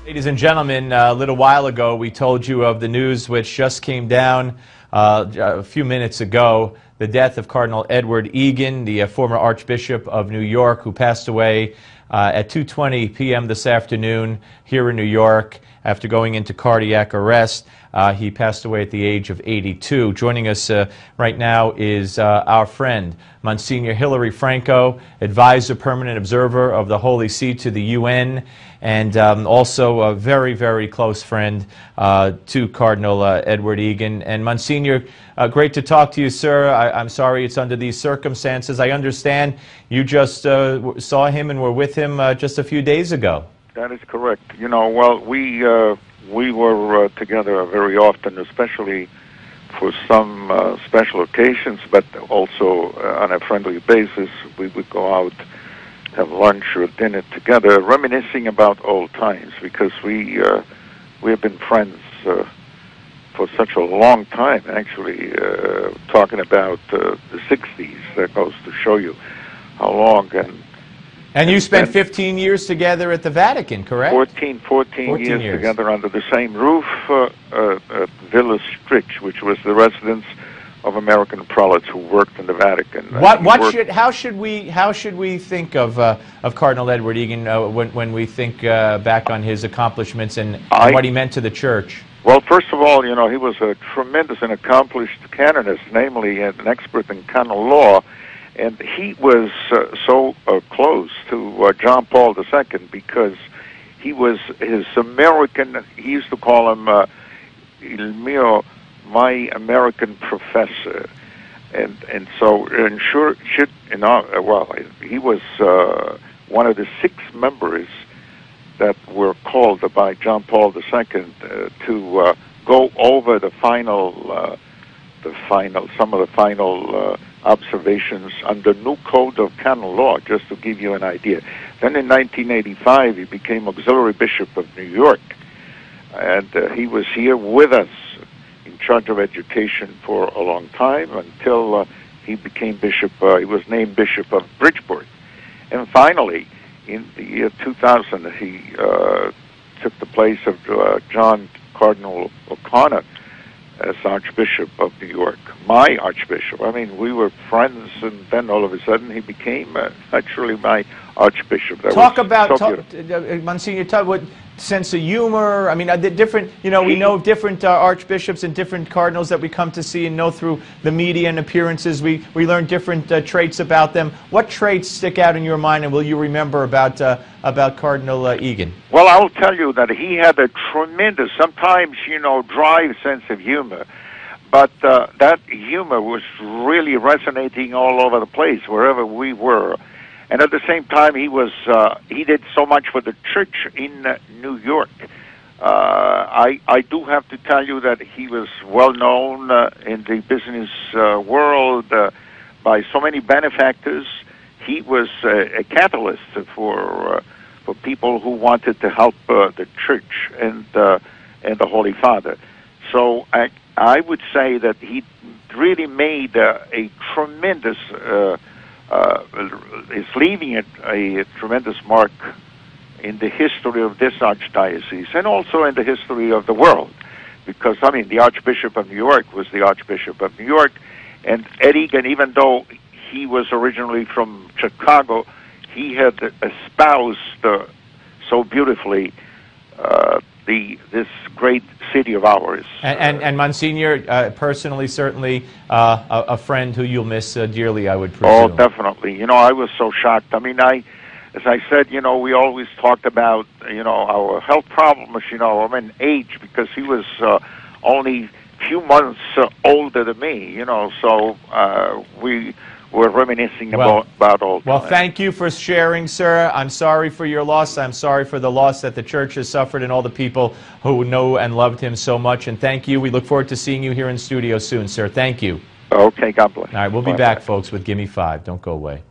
Ladies and gentlemen, a little while ago we told you of the news which just came down a few minutes ago, the death of Cardinal Edward Egan, the former Archbishop of New York, who passed away at 2:20 p.m. this afternoon here in New York after going into cardiac arrest. He passed away at the age of 82. Joining us right now is our friend, Monsignor Hilary Franco, advisor, permanent observer of the Holy See to the UN, and also a very, very close friend to Cardinal Edward Egan. And Monsignor, great to talk to you, sir. I'm sorry it's under these circumstances. I understand you just saw him and were with him just a few days ago. That is correct. You know, well, we were together very often, especially for some special occasions, but also on a friendly basis. We would go out, have lunch or dinner together, reminiscing about old times, because we have been friends for such a long time, actually, talking about the 60s. That goes to show you how long. And you spent 15 years together at the Vatican, correct? 14 years together under the same roof at Villa Strich, which was the residence of American prelates who worked in the Vatican. How should we think of Cardinal Edward Egan when we think back on his accomplishments and what he meant to the Church? Well, first of all, you know, he was a tremendous and accomplished canonist, namely an expert in canon law. And he was so close to John Paul II because he was his American, he used to call him il mio, my American professor. And so, well, he was one of the 6 members that were called by John Paul II to go over some of the final observations under new code of canon law, just to give you an idea. Then in 1985, he became auxiliary bishop of New York, and he was here with us in charge of education for a long time until he became bishop. He was named bishop of Bridgeport, and finally, in the year 2000, he took the place of John Cardinal O'Connor as Archbishop of New York, my Archbishop. I mean, we were friends, and then all of a sudden he became actually my Archbishop. Monsignor, talk about sense of humor. I mean, the different, you know, we know different archbishops and different cardinals that we come to see and know through the media and appearances. We learn different traits about them. What traits stick out in your mind, and will you remember about Cardinal Egan? Well, I'll tell you that he had a tremendous, sometimes, you know, dry sense of humor. But that humor was really resonating all over the place, wherever we were. And at the same time, he did so much for the Church in New York. I do have to tell you that he was well known in the business world by so many benefactors. He was a catalyst for people who wanted to help the Church and the Holy Father. So I would say that he really made a tremendous. Is leaving a tremendous mark in the history of this archdiocese and also in the history of the world. Because, I mean, the Archbishop of New York was the Archbishop of New York, and Ed Egan, even though he was originally from Chicago, he had espoused so beautifully this great city of ours. And Monsignor, personally, certainly a friend who you'll miss dearly, I would presume. Oh, definitely. You know, I was so shocked. I mean, as I said, you know, we always talked about, you know, our health problems, you know, I mean, age, because he was only a few months older than me, you know, so we were reminiscing about old times. Well, thank you for sharing, sir. I'm sorry for your loss. I'm sorry for the loss that the Church has suffered and all the people who know and loved him so much. And thank you. We look forward to seeing you here in studio soon, sir. Thank you. Okay, God bless. All right, we'll be back, folks, with Gimme 5. Don't go away.